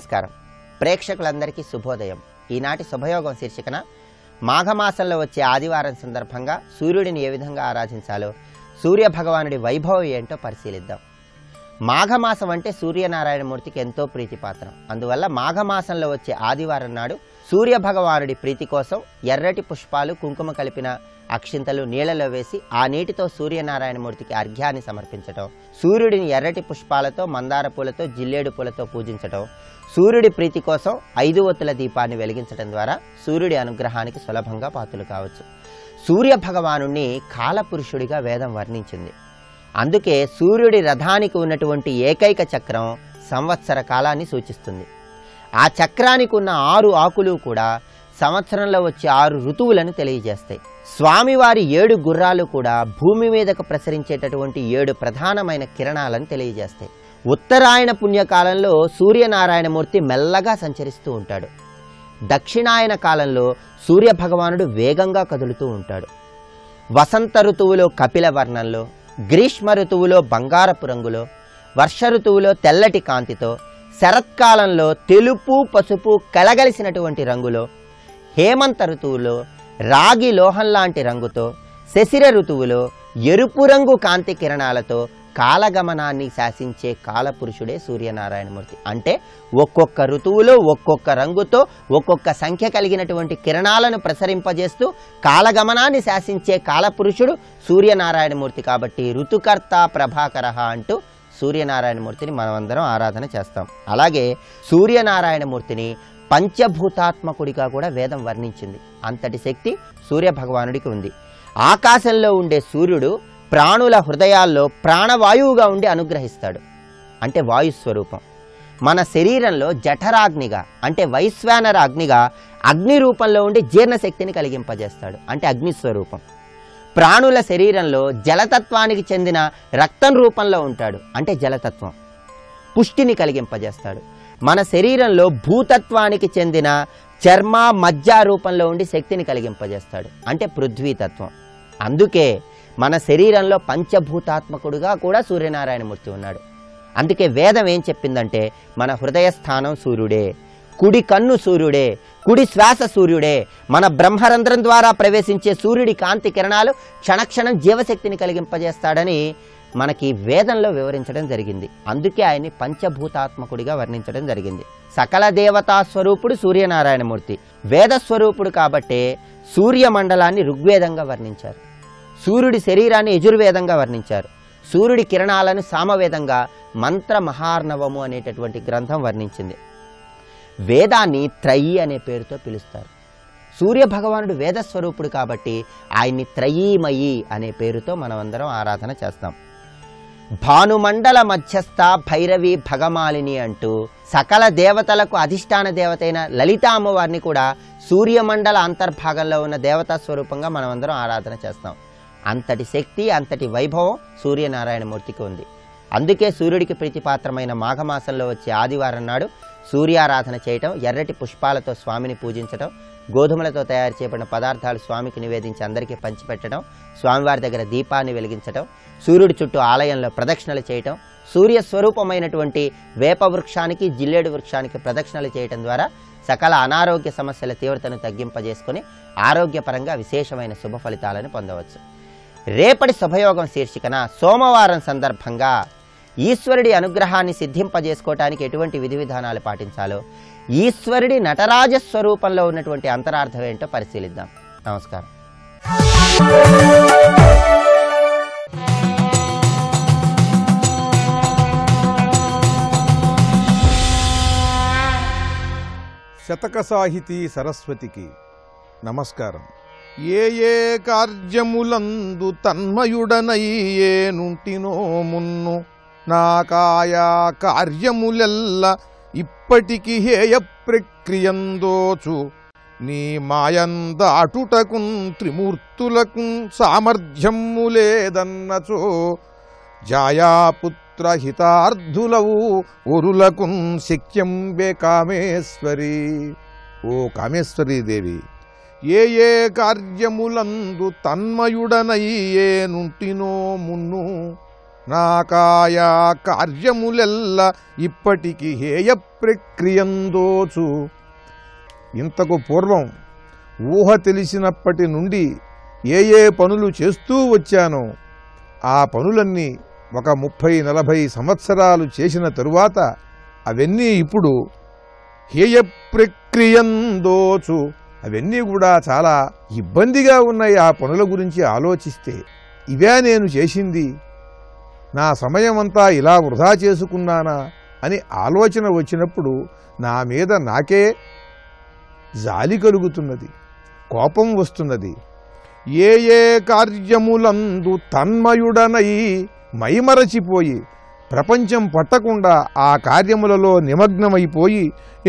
నమస్కారం. ప్రేక్షకులందరికీ శుభోదయం. ఈనాటి శుభయోగం శీర్షికన మాఘమాసంలో వచ్చే ఆదివారం సందర్భంగా సూర్యుడిని ఏ విధంగా ఆరాధించాలో, సూర్య భగవానుడి వైభవం ఏంటో పరిశీలిద్దాం. మాఘమాసం అంటే సూర్యనారాయణమూర్తికి ఎంతో ప్రీతిపాత్రం. అందువల్ల మాఘమాసంలో వచ్చే ఆదివారం నాడు సూర్య భగవానుడి ప్రీతి కోసం ఎర్రటి పుష్పాలు, కుంకుమ కలిపిన అక్షింతలు నీళ్లలో వేసి ఆ నీటితో సూర్యనారాయణమూర్తికి అర్ఘ్యాన్ని సమర్పించటం, సూర్యుడిని ఎర్రటి పుష్పాలతో, మందార పూలతో, జిల్లేడు పూలతో పూజించటం, సూర్యుడి ప్రీతి కోసం 5 ఒత్తుల దీపాన్ని వెలిగించడం ద్వారా సూర్యుడి అనుగ్రహానికి సులభంగా పాత్రలు కావచ్చు. సూర్య భగవానుణ్ణి కాలపురుషుడిగా వేదం వర్ణించింది. అందుకే సూర్యుడి రథానికి ఉన్నటువంటి ఏకైక చక్రం సంవత్సర కాలాన్ని సూచిస్తుంది. ఆ చక్రానికి ఉన్న 6 ఆకులు కూడా సంవత్సరంలో వచ్చే 6 ఋతువులను తెలియజేస్తాయి. స్వామివారి 7 గుర్రాలు కూడా భూమి మీదకు ప్రసరించేటటువంటి 7 ప్రధానమైన కిరణాలను తెలియజేస్తాయి. ఉత్తరాయణ పుణ్యకాలంలో సూర్యనారాయణమూర్తి మెల్లగా సంచరిస్తూ ఉంటాడు. దక్షిణాయన కాలంలో సూర్య భగవానుడు వేగంగా కదులుతూ ఉంటాడు. వసంత ఋతువులో కపిల వర్ణంలో, గ్రీష్మ ఋతువులో బంగారపు రంగులో, వర్ష ఋతువులో తెల్లటి కాంతితో, శరత్కాలంలో తెలుపు పసుపు కలగలిసినటువంటి రంగులో, హేమంత ఋతువులో రాగి లోహం లాంటి రంగుతో, శశిర ఋతువులో ఎరుపు రంగు కాంతి కిరణాలతో కాలగమనాన్ని శాసించే కాలపురుషుడే సూర్యనారాయణమూర్తి. అంటే ఒక్కొక్క ఋతువులో ఒక్కొక్క రంగుతో ఒక్కొక్క సంఖ్య కలిగినటువంటి కిరణాలను ప్రసరింపజేస్తూ కాలగమనాన్ని శాసించే కాలపురుషుడు సూర్యనారాయణమూర్తి. కాబట్టి ఋతుకర్త ప్రభాకర అంటూ సూర్యనారాయణమూర్తిని మనమందరం ఆరాధన చేస్తాం. అలాగే సూర్యనారాయణమూర్తిని పంచభూతాత్మకుడిగా కూడా వేదం వర్ణించింది. అంతటి శక్తి సూర్య భగవానుడికి ఉంది. ఆకాశంలో ఉండే సూర్యుడు ప్రాణుల హృదయాల్లో ప్రాణవాయువుగా ఉండి అనుగ్రహిస్తాడు. అంటే వాయుస్వరూపం. మన శరీరంలో జఠరాగ్నిగా అంటే వైశ్వానర అగ్నిగా అగ్ని రూపంలో ఉండి జీర్ణశక్తిని కలిగింపజేస్తాడు. అంటే అగ్నిస్వరూపం. ప్రాణుల శరీరంలో జలతత్వానికి చెందిన రక్తం రూపంలో ఉంటాడు. అంటే జలతత్వం. పుష్టిని కలిగింపజేస్తాడు. మన శరీరంలో భూతత్వానికి చెందిన చర్మ మజ్జ రూపంలో ఉండి శక్తిని కలిగింపజేస్తాడు. అంటే పృథ్వీతత్వం. అందుకే మన శరీరంలో పంచభూతాత్మకుడుగా కూడా సూర్యనారాయణమూర్తి ఉన్నాడు. అందుకే వేదం ఏం చెప్పిందంటే మన హృదయ స్థానం సూర్యుడే, కుడి కన్ను సూర్యుడే, కుడి శ్వాస సూర్యుడే, మన బ్రహ్మరంధ్రం ద్వారా ప్రవేశించే సూర్యుడి కాంతి కిరణాలు క్షణక్షణం జీవశక్తిని కలిగింపజేస్తాడని మనకి వేదంలో వివరించడం జరిగింది. అందుకే ఆయన్ని పంచభూతాత్మకుడిగా వర్ణించడం జరిగింది. సకల దేవతా స్వరూపుడు సూర్యనారాయణమూర్తి. వేదస్వరూపుడు కాబట్టే సూర్యమండలాన్ని ఋగ్వేదంగా వర్ణించారు. సూర్యుడి శరీరాన్ని యజుర్వేదంగా వర్ణించారు. సూర్యుడి కిరణాలను సామవేదంగా మంత్ర మహార్ణవము అనేటటువంటి గ్రంథం వర్ణించింది. వేదాన్ని త్రయీ అనే పేరుతో పిలుస్తారు. సూర్య భగవానుడు వేదస్వరూపుడు కాబట్టి ఆయన్ని త్రయీమయి అనే పేరుతో మనమందరం ఆరాధన చేస్తాం. భానుమండల మధ్యస్థ భైరవి భగమాలిని అంటూ సకల దేవతలకు అధిష్టాన దేవతైన లలితా అమ్మవారిని కూడా సూర్యమండల అంతర్భాగంలో ఉన్న దేవతా స్వరూపంగా మనమందరం ఆరాధన చేస్తాం. అంతటి శక్తి, అంతటి వైభవం సూర్యనారాయణమూర్తికి ఉంది. అందుకే సూర్యుడికి ప్రీతిపాత్రమైన మాఘమాసంలో వచ్చే ఆదివారం నాడు సూర్యారాధన చేయటం, ఎర్రటి పుష్పాలతో స్వామిని పూజించటం, గోధుమలతో తయారు చేయబడిన పదార్థాలు స్వామికి నివేదించి అందరికీ పంచిపెట్టడం, స్వామివారి దగ్గర దీపాన్ని వెలిగించడం, సూర్యుడి చుట్టూ ఆలయంలో ప్రదక్షిణలు చేయటం, సూర్య స్వరూపమైనటువంటి వేప వృక్షానికి, జిల్లేడు వృక్షానికి ప్రదక్షిణలు చేయటం ద్వారా సకల అనారోగ్య సమస్యల తీవ్రతను తగ్గింపజేసుకొని ఆరోగ్యపరంగా విశేషమైన శుభ ఫలితాలను పొందవచ్చు. రేపటి శుభయోగం శీర్షికన సోమవారం సందర్భంగా ఈశ్వరుడి అనుగ్రహాన్ని సిద్ధింపజేసుకోవటానికి ఎటువంటి విధి విధానాలు పాటించాలో, ఈశ్వరుడి నటరాజ స్వరూపంలో ఉన్నటువంటి అంతరార్థం ఏంటో పరిశీలిద్దాం. నమస్కారం. శతక సాహితీ సరస్వతికి నమస్కారం. ఏ ఏ కార్యములందు తన్మయుడనయ్యేనుంటినో మున్ను, నాకాయా కార్యములెల్ల ఇప్పటికి హేయ ప్రక్రియందోచు, నీ మాయందాటుటకున్ త్రిమూర్తులకున్ సామర్థ్యము లేదన్నచో, జాయాపుత్ర హితార్థులవు ఒరులకున్ శక్యంబే కామేశ్వరి. ఓ కామేశ్వరీ దేవి, ఏ ఏ కార్యములందు తన్మయుడనయ్యేనుంటినో మున్ను, నాకాయా కార్యములెల్ల ఇప్పటికి హేయ ప్రక్రియందోచు. ఇంతకు పూర్వం ఊహ తెలిసినప్పటి నుండి ఏ పనులు చేస్తూ వచ్చానో ఆ పనులన్నీ ఒక 30-40 సంవత్సరాలు చేసిన తరువాత అవన్నీ ఇప్పుడు హేయ ప్రక్రియందోచు. అవన్నీ కూడా చాలా ఇబ్బందిగా ఉన్నాయి. ఆ పనుల గురించి ఆలోచిస్తే ఇవే నేను చేసింది, నా సమయమంతా ఇలా వృధా చేసుకున్నానా అని ఆలోచన వచ్చినప్పుడు నా మీద నాకే జాలి కలుగుతున్నది, కోపం వస్తున్నది. ఏ కార్యములందు తన్మయుడనై మైమరచిపోయి ప్రపంచం పట్టకుండా ఆ కార్యములలో నిమగ్నమైపోయి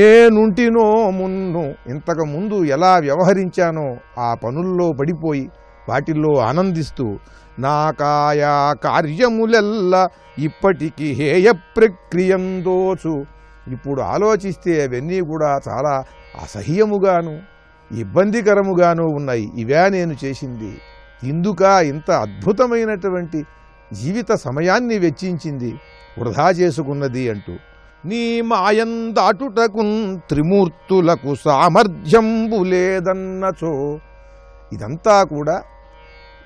ఏ నుంటినో మున్ను ఇంతకుముందు ఎలా వ్యవహరించానో ఆ పనుల్లో పడిపోయి వాటిల్లో ఆనందిస్తూ నాకాయా కార్యములెల్ల ఇప్పటికి హేయ ప్రక్రియందోచు. ఇప్పుడు ఆలోచిస్తే అవన్నీ కూడా చాలా అసహ్యముగాను ఇబ్బందికరముగాను ఉన్నాయి. ఇవే నేను చేసింది, ఇందుక ఇంత అద్భుతమైనటువంటి జీవిత సమయాన్ని వెచ్చించింది, వృధా చేసుకున్నది అంటూ. నీ మాయం దాటుటకున్ త్రిమూర్తులకు సామర్థ్యంబు లేదన్నచో. ఇదంతా కూడా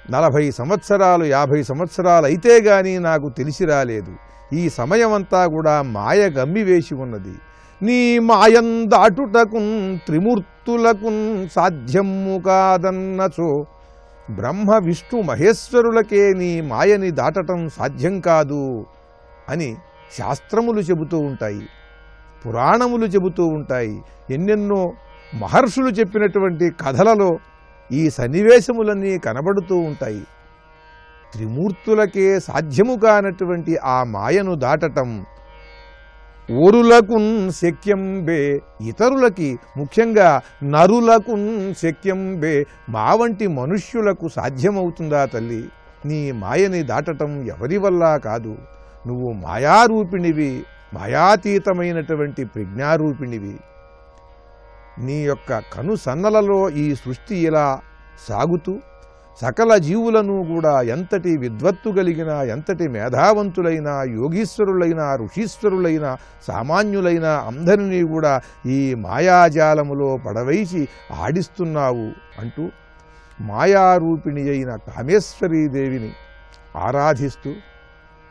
40 సంవత్సరాలు 50 సంవత్సరాలు అయితే గాని నాకు తెలిసి రాలేదు. ఈ సమయమంతా కూడా మాయ గమ్మివేసి ఉన్నది. నీ మాయం దాటుటకున్ త్రిమూర్తులకున్ సాధ్యము కాదన్నచో. బ్రహ్మ విష్ణు మహేశ్వరులకే నీ మాయని దాటటం సాధ్యం కాదు అని శాస్త్రములు చెబుతూ ఉంటాయి, పురాణములు చెబుతూ ఉంటాయి. ఎన్నెన్నో మహర్షులు చెప్పినటువంటి కథలలో ఈ సన్నివేశములన్నీ కనబడుతూ ఉంటాయి. త్రిమూర్తులకే సాధ్యము కానటువంటి ఆ మాయను దాటటం ఓరులకున్ శక్యంబే, ఇతరులకి ముఖ్యంగా నరులకున్ శక్యంబే, మా వంటి మనుష్యులకు సాధ్యమవుతుందా తల్లి? నీ మాయని దాటటం ఎవరి వల్ల కాదు. నువ్వు మాయారూపిణివి, మాయాతీతమైనటువంటి ప్రజ్ఞారూపిణివి. నీ యొక్క కనుసన్నలలో ఈ సృష్టి ఇలా సాగుతూ సకల జీవులను కూడా ఎంతటి విద్వత్తు కలిగిన, ఎంతటి మేధావంతులైన, యోగీశ్వరులైన, ఋషీశ్వరులైన, సామాన్యులైన అందరినీ కూడా ఈ మాయాజాలములో పడవేసి ఆడిస్తున్నావు అంటూ మాయారూపిణి అయిన కామేశ్వరీదేవిని ఆరాధిస్తూ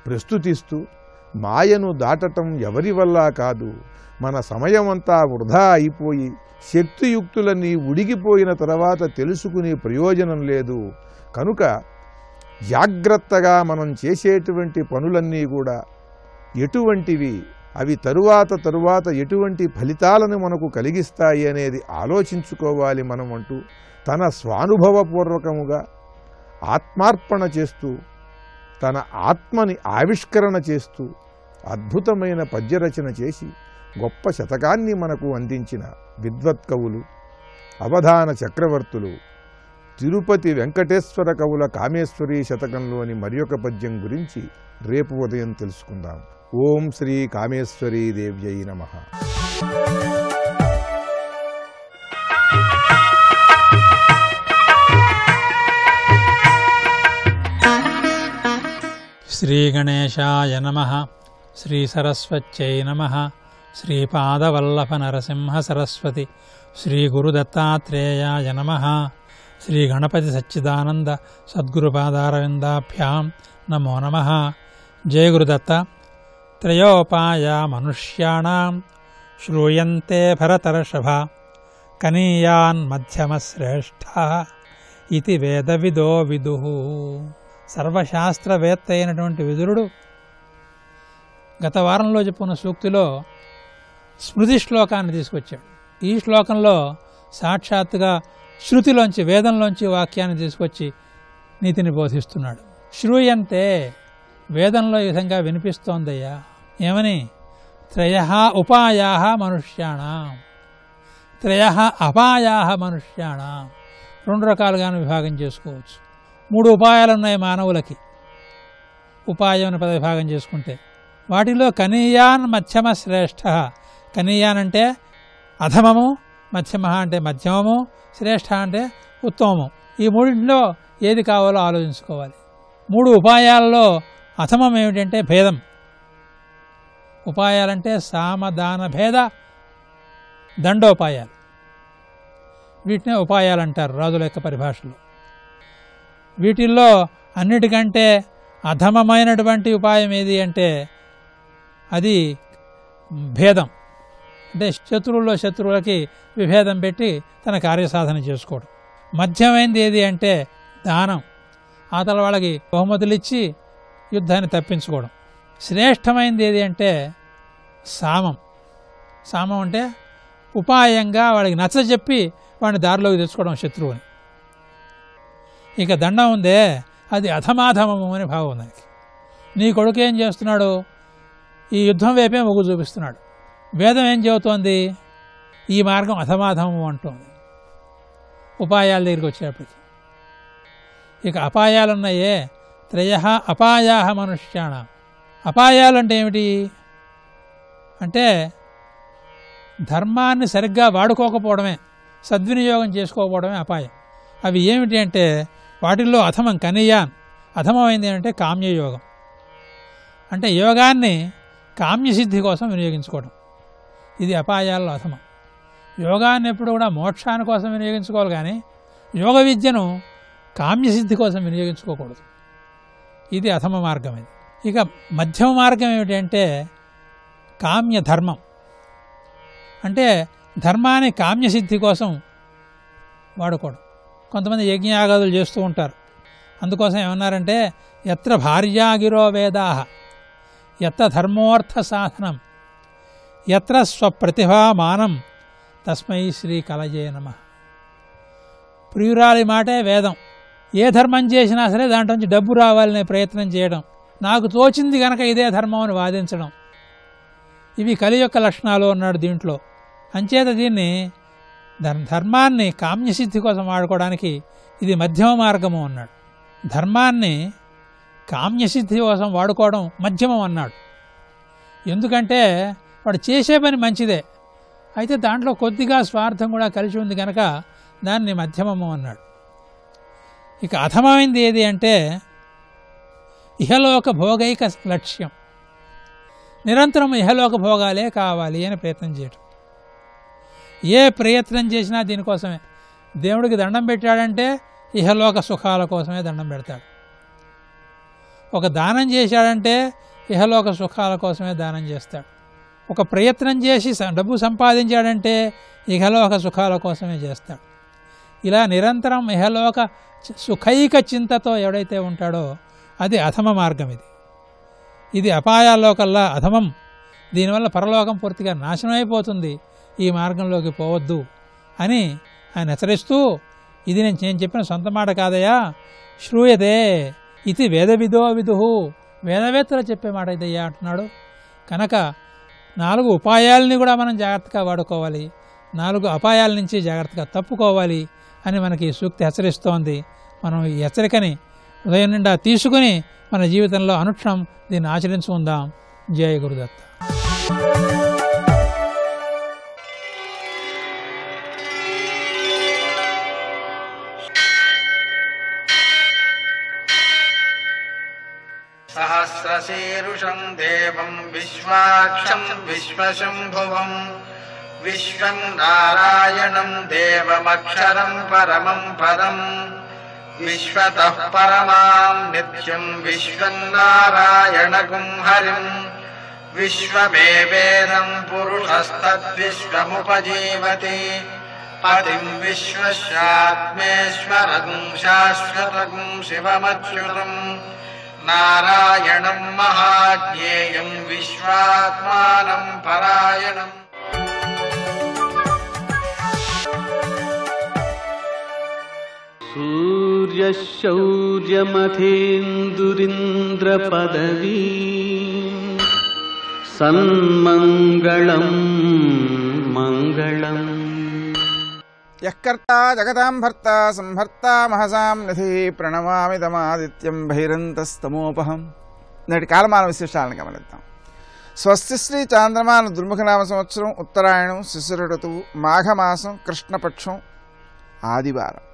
ప్రస్తుతిస్తూ మాయను దాటటం ఎవరి వల్ల కాదు. మన సమయమంతా వృధా అయిపోయి శక్తియుక్తులన్నీ ఉడిగిపోయిన తర్వాత తెలుసుకునే ప్రయోజనం లేదు. కనుక జాగ్రత్తగా మనం చేసేటువంటి పనులన్నీ కూడా ఎటువంటివి, అవి తరువాత ఎటువంటి ఫలితాలను మనకు కలిగిస్తాయి అనేది ఆలోచించుకోవాలి మనం అంటూ తన స్వానుభవపూర్వకముగా ఆత్మార్పణ చేస్తూ తన ఆత్మని ఆవిష్కరణ చేస్తూ అద్భుతమైన పద్యరచన చేసి గొప్ప శతకాన్ని మనకు అందించిన విద్వత్కవులు, అవధాన చక్రవర్తులు, తిరుపతి వెంకటేశ్వర కవుల కామేశ్వరీ శతకంలోని మరియొక పద్యం గురించి రేపు ఉదయం తెలుసుకుందాం. ఓం శ్రీ కామేశ్వరీ దేవ్యై నమః. శ్రీ గణేశాయ నమః. శ్రీ సరస్వత్యై నమః. శ్రీపాదవల్లభ నరసింహ సరస్వతి శ్రీ గురుదత్తాత్రేయాయ నమః. శ్రీ గణపతి సచ్చిదానంద సద్గురుపాదారవిందాభ్యాం నమో నమః. జయ గురుదత్త. త్రయోపాయ మనుష్యాణాం శ్రూయంతే భరతర్షభ కనీయాన్ మధ్యమశ్రేష్ఠః ఇది వేదవిదో విదుః. సర్వశాస్త్రవేత్త అయినటువంటి విదురుడు గత వారంలో చెప్పుకున్న సూక్తిలో స్మృతి శ్లోకాన్ని తీసుకొచ్చాడు. ఈ శ్లోకంలో సాక్షాత్తుగా శృతిలోంచి, వేదంలోంచి వాక్యాన్ని తీసుకొచ్చి నీతిని బోధిస్తున్నాడు. శ్రూయంతే, వేదంలో ఈ విధంగా వినిపిస్తోందయ్యా. ఏమని? త్రయః ఉపాయాః మనుష్యాణాం, త్రయః అపాయాః మనుష్యాణాం. 2 రకాలుగాను విభాగం చేసుకోవచ్చు. 3 ఉపాయాలు ఉన్నాయి మానవులకి. ఉపాయం అని పదవిభాగం చేసుకుంటే వాటిలో కనీయాన్ మధ్యమ శ్రేష్ఠ. కనీయాన్ అంటే అధమము, మధ్యమ అంటే మధ్యమము, శ్రేష్ఠ అంటే ఉత్తమము. ఈ 3లో ఏది కావాలో ఆలోచించుకోవాలి. 3 ఉపాయాలలో అథమం ఏమిటంటే భేదం. ఉపాయాలంటే సామదాన భేద దండోపాయాలు, వీటినే ఉపాయాలు అంటారు రాజుల యొక్క పరిభాషలో. వీటిల్లో అన్నిటికంటే అధమమైనటువంటి ఉపాయం ఏది అంటే అది భేదం. అంటే శత్రువులకి విభేదం పెట్టి తన కార్యసాధన చేసుకోవడం. మధ్యమైనది ఏది అంటే దానం, అవతల వాళ్ళకి బహుమతులు ఇచ్చి యుద్ధాన్ని తప్పించుకోవడం. శ్రేష్టమైనది ఏది అంటే సామం. సామం అంటే ఉపాయంగా వాడికి నచ్చజెప్పి వాడిని దారిలోకి తెచ్చుకోవడం శత్రువుని. ఇక దండం ఉందే అది అధమాధమము అని భావం దానికి. నీ కొడుకు ఏం చేస్తున్నాడు? ఈ యుద్ధం వైపే మొగ్గు చూపిస్తున్నాడు. వేదం ఏం చెబుతోంది? ఈ మార్గం అధమాధమము అంటోంది ఉపాయాల దగ్గరికి వచ్చేప్పటికి. ఇక అపాయాలున్నాయే, త్రయః అపాయాః మనుష్యాణం. అపాయాలంటే ఏమిటి అంటే ధర్మాన్ని సరిగ్గా వాడుకోకపోవడమే, సద్వినియోగం చేసుకోకపోవడమే అపాయం. అవి ఏమిటి అంటే వాటిల్లో అథమం కనియాన్. అథమమైంది అంటే కామ్యయోగం. అంటే యోగాన్ని కామ్యసిద్ధి కోసం వినియోగించుకోవడం, ఇది అపాయాల్లో అథమం. యోగాన్ని ఎప్పుడు కూడా మోక్షాని కోసం వినియోగించుకోవాలి, కానీ యోగ విద్యను కామ్యసిద్ధి కోసం వినియోగించుకోకూడదు. ఇది అథమ మార్గం. ఇది. ఇక మధ్యమ మార్గం ఏమిటంటే కామ్యధర్మం. అంటే ధర్మాన్ని కామ్యసిద్ధి కోసం వాడుకోవడం. కొంతమంది యజ్ఞయాగాదులు చేస్తూ ఉంటారు. అందుకోసం ఏమన్నారంటే యత్ర భార్యాగిరో వేదాః యత్ర ధర్మోర్థ సాధనం యత్ర స్వప్రతిభామానం తస్మై శ్రీ కలజే నమః. ప్రియురాలి మాటే వేదం. ఏ ధర్మం చేసినా సరే దాంట్లోంచి డబ్బు రావాలనే ప్రయత్నం చేయడం, నాకు తోచింది గనక ఇదే ధర్మం అని వాదించడం, ఇవి కలి యొక్క లక్షణాలు అన్నాడు దీంట్లో. అంచేత దీన్ని ధర్మాన్ని కామ్యసిద్ధి కోసం వాడుకోవడానికి ఇది మధ్యమ మార్గము అన్నాడు. ధర్మాన్ని కామ్యసిద్ధి కోసం వాడుకోవడం మధ్యమం అన్నాడు. ఎందుకంటే వాడు చేసే పని మంచిదే, అయితే దాంట్లో కొద్దిగా స్వార్థం కూడా కలిసి ఉంది కనుక దాన్ని మధ్యమము అన్నాడు. ఇక అధమైంది ఏది అంటే ఇహలోక భోగైక లక్ష్యం. నిరంతరం ఇహలోక భోగాలే కావాలి అని ప్రయత్నం చేయటం. ఏ ప్రయత్నం చేసినా దీనికోసమే. దేవుడికి దండం పెట్టాడంటే ఇహలోక సుఖాల కోసమే దండం పెడతాడు. ఒక దానం చేశాడంటే ఇహలోక సుఖాల కోసమే దానం చేస్తాడు. ఒక ప్రయత్నం చేసి డబ్బు సంపాదించాడంటే ఇహలోక సుఖాల కోసమే చేస్తాడు. ఇలా నిరంతరం ఇహలోక సుఖైక చింతతో ఎవడైతే ఉంటాడో అది అధమ మార్గం. ఇది అపాయాల్లో కల్లా అధమం. దీనివల్ల పరలోకం పూర్తిగా నాశనం అయిపోతుంది. ఈ మార్గంలోకి పోవద్దు అని ఆయన హెచ్చరిస్తూ, ఇది నేను చెప్పిన సొంత మాట కాదయా, శ్రూయతే ఇది వేదవిదో విదుహు, వేదవేత్తలు చెప్పే మాట ఇదయ్యా అంటున్నాడు. కనుక 4 ఉపాయాలని కూడా మనం జాగ్రత్తగా వాడుకోవాలి, 4 అపాయాల నుంచి జాగ్రత్తగా తప్పుకోవాలి అని మనకి ఈ సూక్తి హెచ్చరిస్తోంది. మనం ఈ హెచ్చరికని హృదయం నిండా తీసుకుని మన జీవితంలో అనుక్షణం దీన్ని ఆచరించుకుందాం. జయ గురుదత్త. సహస్రశీరుషం దేవం విశ్వాక్షం విశ్వశంభువం విశ్వం నారాయణం దేవమక్షరం పరమం పదం విశ్వతః పరమాం నిత్యం విశ్వం నారాయణగుం హరిం విశ్వమేవేదం పురుషస్తద్విశ్వముపజీవతి పతిం విశ్వస్యాత్మేశ్వరగుం శాశ్వతగుం శివమచ్యుతం నారాయణం మహాజ్ఞేయం విశ్వాత్మానం పరాయణం. సూర్యశౌర్యమథేందురింద్రపదవీ సన్మంగళం మంగళం. యఃకర్తా జగతాం భర్తా సంహర్తా మహసాం నిధి ప్రణమామి తమాదిత్యం భైరంతస్తమోపహం. నేటి కాలమాన విశేషాలను గమనిద్దాం. స్వస్తి శ్రీ చాంద్రమాన దుర్ముఖనామ సంవత్సరం, ఉత్తరాయణం, శిశిర ఋతువు, మాఘమాసం, కృష్ణపక్షం, ఆదివారం.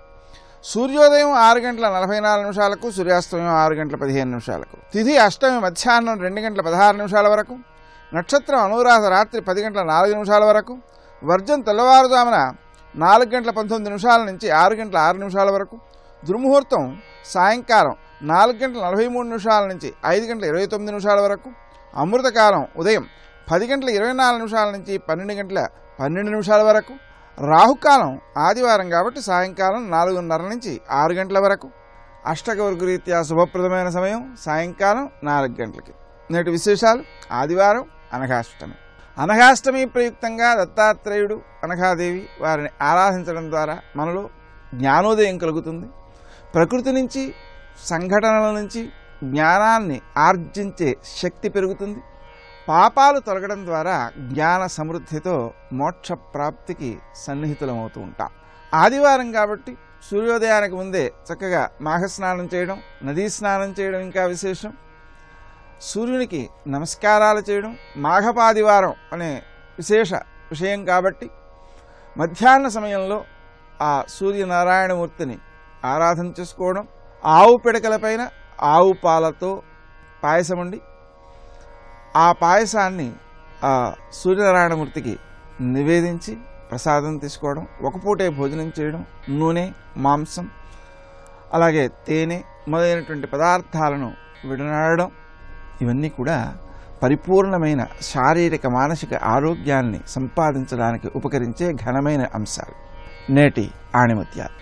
సూర్యోదయం 6:44 సూర్యాస్తమయం 6:15. తిథి అష్టమి మధ్యాహ్నం 2:16 వరకు. నక్షత్రం అనురాధ రాత్రి 10:04 వరకు. వర్జం తెల్లవారుజామున 4:19 నుంచి 6:06 వరకు. దుర్ముహూర్తం సాయంకాలం 4:43 నుంచి 5:29 వరకు. అమృతకాలం ఉదయం 10:24 నుంచి 12:12 వరకు. రాహుకాలం ఆదివారం కాబట్టి సాయంకాలం 4:30 నుంచి 6 గంటల వరకు. అష్టకవర్గ రీత్యా శుభప్రదమైన సమయం సాయంకాలం 4 గంటలకి. నేటి విశేషాలు: ఆదివారం అనఘాష్టమి. అనఘాష్టమి ప్రయుక్తంగా దత్తాత్రేయుడు, అనఘాదేవి వారిని ఆరాధించడం ద్వారా మనలో జ్ఞానోదయం కలుగుతుంది. ప్రకృతి నుంచి, సంఘటనల నుంచి జ్ఞానాన్ని ఆర్జించే శక్తి పెరుగుతుంది. పాపాలు తొలగడం ద్వారా జ్ఞాన సమృద్ధితో మోక్ష ప్రాప్తికి సన్నిహితులమవుతూ ఉంటాం. ఆదివారం కాబట్టి సూర్యోదయానికి ముందే చక్కగా మాఘస్నానం చేయడం, నదీ స్నానం చేయడం ఇంకా విశేషం. సూర్యునికి నమస్కారాలు చేయడం మాఘపాదివారం అనే విశేష విషయం కాబట్టి మధ్యాహ్న సమయంలో ఆ సూర్యనారాయణమూర్తిని ఆరాధన చేసుకోవడం, ఆవు పిడకలపైన ఆవు పాలతో పాయసం వండి ఆ పాయసాన్ని ఆ సూర్యనారాయణమూర్తికి నివేదించి ప్రసాదం తీసుకోవడం, ఒక పూటే భోజనం చేయడం, నూనె, మాంసం, అలాగే తేనె మొదలైనటువంటి పదార్థాలను విడనాడడం, ఇవన్నీ కూడా పరిపూర్ణమైన శారీరక మానసిక ఆరోగ్యాన్ని సంపాదించడానికి ఉపకరించే ఘనమైన అంశాలు. నేటి ఆణిముత్యాలు.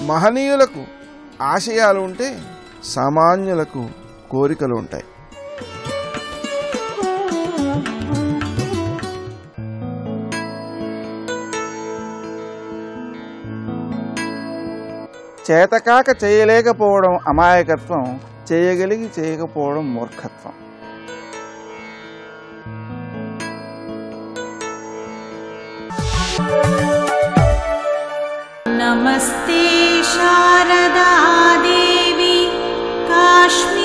మహనీయులకు ఆశయాలు ఉంటే సామాన్యులకు కోరికలు ఉంటాయి. చేతకాక చేయలేకపోవడం అమాయకత్వం, చేయగలిగి చేయకపోవడం మూర్ఖత్వం. నమస్తే శారదా దేవి కాశ్మీరపురవాసిని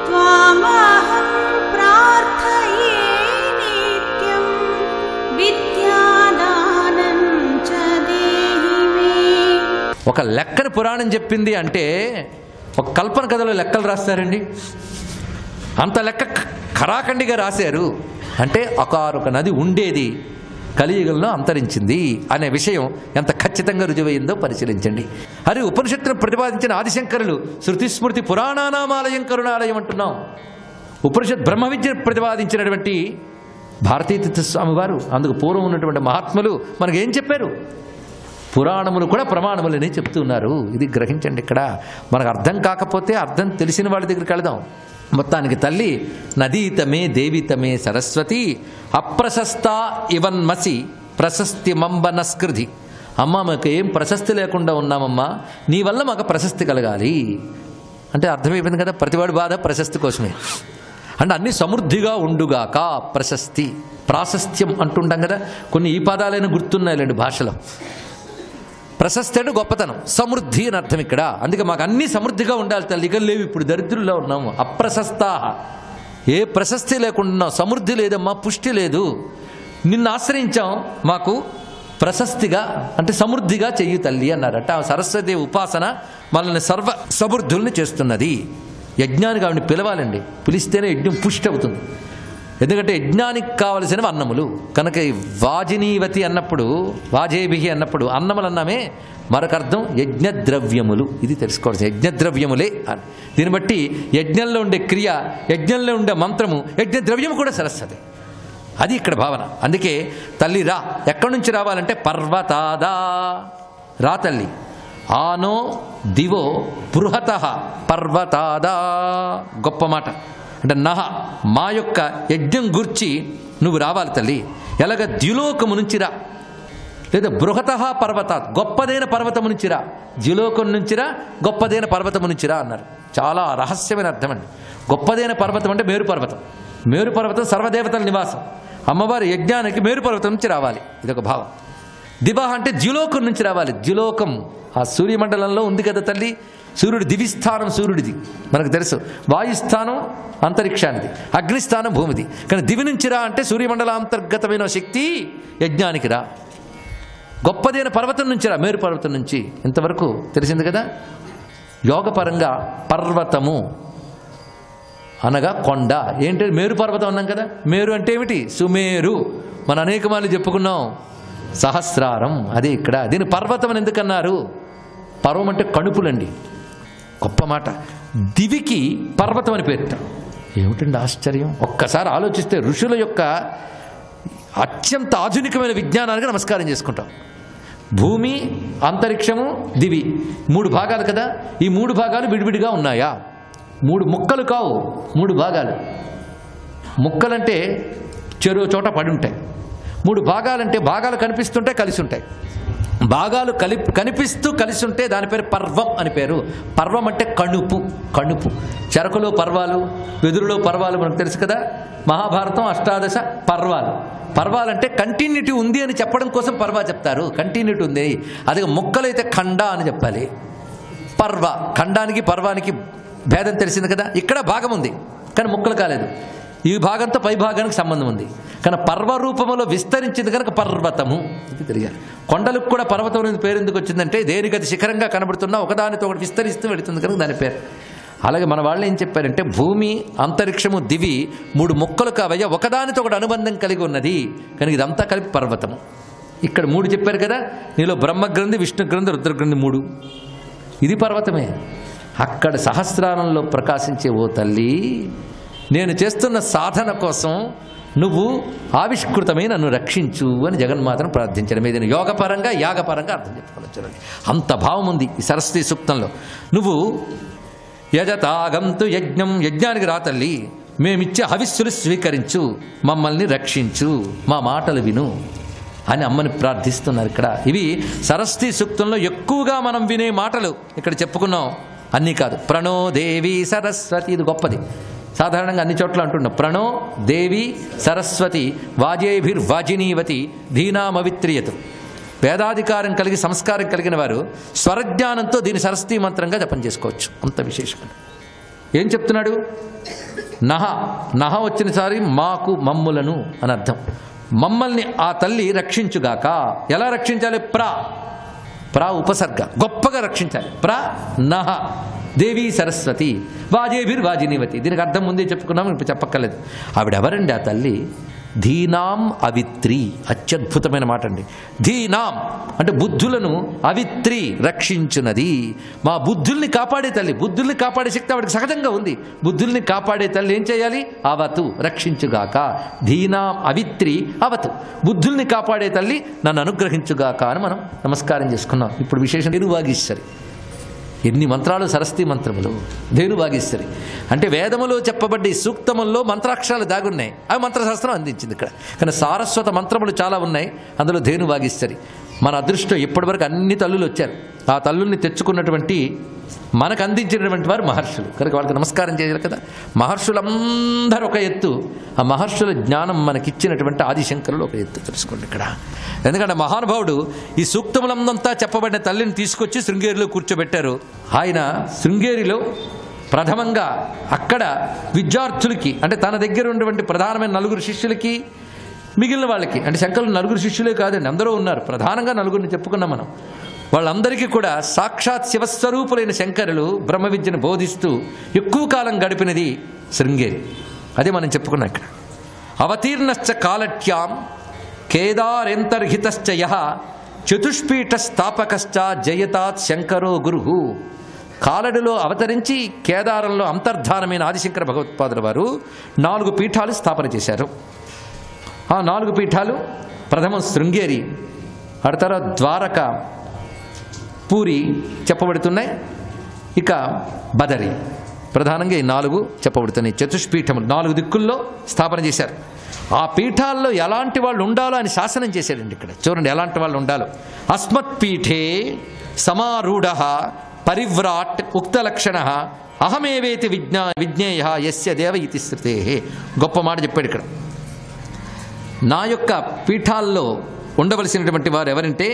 త్వామహం ప్రార్థయే నిత్యం విద్యాదానం చ దేహి మే. ఒక లెక్కన పురాణం చెప్పింది అంటే ఒక కల్పన కథలో లెక్కలు రాస్తారండి. అంత లెక్క ఖరాఖండిగా రాశారు అంటే ఒక నది ఉండేది, కలియుగంలో అంతరించింది అనే విషయం ఎంత ఖచ్చితంగా రుజువైందో పరిశీలించండి. అరే, ఉపనిషత్తును ప్రతిపాదించిన ఆదిశంకరులు శృతిస్మృతి పురాణానామాలయం కరుణాలయం అంటున్నాం. ఉపనిషత్ బ్రహ్మ విద్య ప్రతిపాదించినటువంటి భారతీతీర్థ స్వామి వారు, అందుకు పూర్వం ఉన్నటువంటి మహాత్ములు మనకేం చెప్పారు? పురాణములు కూడా ప్రమాణములని చెప్తున్నారు. ఇది గ్రహించండి. ఇక్కడ మనకు అర్థం కాకపోతే అర్థం తెలిసిన వాళ్ళ దగ్గరికి వెళదాం. మొత్తానికి తల్లి నదీతమే దేవితమే సరస్వతి అప్రశస్త ఇవన్మసి ప్రశస్తి మంబనస్కృతి. అమ్మ, మాకు ఏం ప్రశస్తి లేకుండా ఉన్నామమ్మా, నీ వల్ల మాకు ప్రశస్తి కలగాలి అంటే అర్థమైపోయింది కదా. ప్రతివాడి బాధ ప్రశస్తి కోసమే. అంటే అన్ని సమృద్ధిగా ఉండుగాక ప్రశస్తి, ప్రాశస్త్యం అంటుంటాం కదా. కొన్ని ఈ పదాలైనా గుర్తున్నాయిలేండి భాషలో. ప్రశస్తి అంటే గొప్పతనం, సమృద్ధి అని అర్థం ఇక్కడ. అందుకే మాకు అన్నీ సమృద్ధిగా ఉండాలి తల్లి. ఇక లేవు, ఇప్పుడు దరిద్రుల్లో ఉన్నాము. అప్రశస్తా, ఏ ప్రశస్తి లేకుండా, సమృద్ధి లేదమ్మా, పుష్టి లేదు. నిన్ను ఆశ్రయించాం, మాకు ప్రశస్తిగా అంటే సమృద్ధిగా చెయ్యి తల్లి అన్నారట. సరస్వతి ఉపాసన మనల్ని సర్వ సమృద్ధుల్ని చేస్తున్నది. యజ్ఞానికి ఆవిడని పిలవాలండి, పిలిస్తేనే యజ్ఞం పుష్టి అవుతుంది. ఎందుకంటే యజ్ఞానికి కావలసినవి అన్నములు కనుక. వాజినీవతి అన్నప్పుడు, వాజేభిహి అన్నప్పుడు అన్నములు అన్నామే, మరొక అర్థం యజ్ఞద్రవ్యములు. ఇది తెలుసుకోవాల్సి, యజ్ఞద్రవ్యములే అని. దీన్ని బట్టి యజ్ఞంలో ఉండే క్రియ, యజ్ఞంలో ఉండే మంత్రము, యజ్ఞద్రవ్యము కూడా సరస్వతి. అది ఇక్కడ భావన. అందుకే తల్లి రా, ఎక్కడి నుంచి రావాలంటే పర్వతాదా రా తల్లి. ఆనో దివో బృహత పర్వతాదా. గొప్ప మాట. అంటే నహ, మా యొక్క యజ్ఞం గుర్చి నువ్వు రావాలి తల్లి. ఎలాగ ద్యులోకము నుంచి రా, లేదా బృహత పర్వత, గొప్పదైన పర్వతము నుంచి రా. ద్యులోకం నుంచి రా, గొప్పదైన పర్వతము నుంచి రా అన్నారు. చాలా రహస్యమైన అర్థం అండి. గొప్పదైన పర్వతం అంటే మేరు పర్వతం. మేరు పర్వతం సర్వదేవతల నివాసం. అమ్మవారి యజ్ఞానికి మేరు పర్వతం నుంచి రావాలి, ఇదొక భావం. దివ అంటే ద్యులోకం నుంచి రావాలి. ద్యులోకం ఆ సూర్యమండలంలో ఉంది కదా తల్లి. సూర్యుడు దివిస్థానం సూర్యుడిది మనకు తెలుసు, వాయుస్థానం అంతరిక్షానిది, అగ్నిస్థానం భూమిది. కానీ దివి నుంచి రా అంటే సూర్యమండలాంతర్గతమైన శక్తి యజ్ఞానికి రా. గొప్పదైన పర్వతం నుంచి రా, మేరు పర్వతం నుంచి. ఇంతవరకు తెలిసింది కదా. యోగపరంగా పర్వతము అనగా కొండ. ఏంటి మేరు పర్వతం అన్నాం కదా. మేరు అంటే ఏమిటి? సుమేరు. మనం అనేక మార్లు చెప్పుకున్నాం. సహస్రారం అదే ఇక్కడ. దీని పర్వతం అని ఎందుకన్నారు? పర్వం అంటే కణుపులండి. గొప్ప మాట. దివికి పర్వతం అని పేరుట. ఏమిటండి ఆశ్చర్యం! ఒక్కసారి ఆలోచిస్తే ఋషుల యొక్క అత్యంత ఆధునికమైన విజ్ఞానానికి నమస్కారం చేసుకుంటాం. భూమి, అంతరిక్షము, దివి 3 భాగాలు కదా. ఈ 3 భాగాలు విడివిడిగా ఉన్నాయా? 3 ముక్కలు కావు, 3 భాగాలు. ముక్కలంటే చెరో చోట పడి ఉంటాయి. 3 భాగాలంటే భాగాలు కనిపిస్తుంటాయి, కలిసి ఉంటాయి. భాగాలు కనిపిస్తూ కలిసి ఉంటే దాని పేరు పర్వం అని పేరు. పర్వం అంటే కణుపు. కణుపు. చెరకులో పర్వాలు, వెదురులో పర్వాలు మనకు తెలుసు కదా. మహాభారతం 18 పర్వాలు. పర్వాలంటే కంటిన్యూటీ ఉంది అని చెప్పడం కోసం పర్వా చెప్తారు. కంటిన్యూటీ ఉంది. అదే ముక్కలైతే ఖండ అని చెప్పాలి. పర్వ. ఖండానికి పర్వానికి భేదం తెలిసింది కదా. ఇక్కడ భాగం ఉంది కానీ ముక్కలు కాలేదు. ఈ భాగంతో పై భాగానికి సంబంధం ఉంది. కానీ పర్వ రూపంలో విస్తరించింది కనుక పర్వతము ఇది తెలియాలి. కొండలకు కూడా పర్వతం అనేది పేరు ఎందుకు వచ్చిందంటే దేనికి అది శిఖరంగా కనబడుతున్నా ఒకదానితో ఒకటి విస్తరిస్తూ వెళుతుంది కనుక దాని పేరు. అలాగే మన వాళ్ళు ఏం చెప్పారంటే భూమి, అంతరిక్షము, దివి 3 ముక్కలు కావయ్యా, ఒకదానితో ఒకటి అనుబంధం కలిగి ఉన్నది కనుక ఇదంతా కలిపి పర్వతము. ఇక్కడ 3 చెప్పారు కదా. నీలో బ్రహ్మగ్రంథి, విష్ణుగ్రంథి, రుద్రగ్రంథి 3. ఇది పర్వతమే. అక్కడ సహస్రారంలో ప్రకాశించే ఓ తల్లి, నేను చేస్తున్న సాధన కోసం నువ్వు ఆవిష్కృతమై నన్ను రక్షించు అని జగన్మాతను ప్రార్థించడం. ఏదైనా యోగపరంగా యాగపరంగా అర్థం చెప్పుకోవచ్చు. అంత భావం ఉంది ఈ సరస్వతి సూక్తంలో. నువ్వు యజతాగంతు యజ్ఞం, యజ్ఞానికి రా తల్లి, మేమిచ్చే హవిస్సులు స్వీకరించు, మమ్మల్ని రక్షించు, మా మాటలు విను అని అమ్మని ప్రార్థిస్తున్నారు ఇక్కడ. ఇవి సరస్వతి సూక్తంలో ఎక్కువగా మనం వినే మాటలు. ఇక్కడ చెప్పుకున్నాం అన్నీ కాదు. ప్రణో దేవి సరస్వతి, ఇది గొప్పది. సాధారణంగా అన్ని చోట్ల అంటున్నాం ప్రణో దేవి సరస్వతి వాజేభిర్వాజినీవతి ధీనామవిత్రియతు. వేదాధికారం కలిగి సంస్కారం కలిగిన వారు స్వరజ్ఞానంతో దీని సరస్వతీ మంత్రంగా జపం చేసుకోవచ్చు. అంత విశేషంగా ఏం చెప్తున్నాడు? నహ వచ్చినసారి మాకు, మమ్ములను అని అర్థం. మమ్మల్ని ఆ తల్లి రక్షించుగాక. ఎలా రక్షించాలి? ప్రా ఉపసర్గ, గొప్పగా రక్షించాలి. నహ దేవి సరస్వతి వాజేభిర్వాజినీవతి. దీనికి అర్థం ముందే చెప్పుకున్నాము, ఇప్పుడు చెప్పక్కర్లేదు. ఆవిడెవరండి ఆ తల్లి? ధీనాం అవిత్రి. అత్యద్భుతమైన మాట అండి. ధీనాం అంటే బుద్ధులను, అవిత్రి రక్షించున్నది. మా బుద్ధుల్ని కాపాడే తల్లి. బుద్ధుల్ని కాపాడే శక్తి ఆవిడకి సహజంగా ఉంది. బుద్ధుల్ని కాపాడే తల్లి ఏం చేయాలి? అవతు, రక్షించుగాక. ధీనాం అవిత్రి అవతు. బుద్ధుల్ని కాపాడే తల్లి నన్ను అనుగ్రహించుగాక అని మనం నమస్కారం చేసుకున్నాం. ఇప్పుడు విశేషం ధేనువాగీశ్వరి. ఎన్ని మంత్రాలు సరస్వతి మంత్రములు. ధేనువాగీశ్వరి అంటే వేదములో చెప్పబడ్డ ఈ సూక్తముల్లో మంత్రాక్షరాలు దాగున్నాయి. అవి మంత్రశాస్త్రం అందించింది ఇక్కడ. కానీ సారస్వత మంత్రములు చాలా ఉన్నాయి, అందులో ధేనువాగీశ్వరి. మన అదృష్టం ఇప్పటివరకు అన్ని తల్లులు వచ్చారు. ఆ తల్లుల్ని తెచ్చుకున్నటువంటి మనకు అందించినటువంటి వారు మహర్షులు కనుక వాళ్ళకి నమస్కారం చేయాలి కదా. మహర్షులందరూ ఒక ఎత్తు. ఆ మహర్షుల జ్ఞానం మనకిచ్చినటువంటి ఆదిశంకరులు ఒక ఎత్తు. తెలుసుకోండి ఇక్కడ. ఎందుకంటే మహానుభావుడు ఈ సూక్తములంతా చెప్పబడిన తల్లిని తీసుకొచ్చి శృంగేరిలో కూర్చోబెట్టారు. ఆయన శృంగేరిలో ప్రథమంగా అక్కడ విద్యార్థులకి అంటే తన దగ్గర ఉన్నటువంటి ప్రధానమైన 4 శిష్యులకి, మిగిలిన వాళ్ళకి అంటే శంకరులు 4 శిష్యులే కాదండి, అందరూ ఉన్నారు. ప్రధానంగా 4 చెప్పుకున్నాం మనం. వాళ్ళందరికీ కూడా సాక్షాత్ శివస్వరూపులైన శంకరులు బ్రహ్మ విద్యను బోధిస్తూ ఎక్కువ కాలం గడిపినది శృంగేరి. అదే మనం చెప్పుకున్నాం ఇక్కడ. అవతీర్ణశ్చ కాలట్యాం కేదారెంతర్హితశ్చ యః చతుష్పీఠ స్థాపకశ్చ జయతాత్ శంకరో గురుః. కాలడిలో అవతరించి కేదారంలో అంతర్ధానమైన ఆదిశంకర భగవత్పాదుల వారు 4 పీఠాలు స్థాపన చేశారు. ఆ 4 పీఠాలు ప్రథమం శృంగేరి, ఆ తర్వాత ద్వారక, పూరి చెప్పబడుతున్నాయి. ఇక బదరి. ప్రధానంగా ఈ 4 చెప్పబడుతున్నాయి. చతుష్పీఠములు 4 దిక్కుల్లో స్థాపన చేశారు. ఆ పీఠాల్లో ఎలాంటి వాళ్ళు ఉండాలో అని శాసనం చేశాడండి. ఇక్కడ చూడండి ఎలాంటి వాళ్ళు ఉండాలో. అస్మత్ పీఠే సమారూఢ పరివ్రాట్ ఉక్తలక్షణ అహమేవేతి విజ్ఞేయ యస్య దేవ ఇతి శ్రుతే. గొప్ప మాట చెప్పాడు ఇక్కడ. నా యొక్క పీఠాల్లో ఉండవలసినటువంటి వారు ఎవరంటే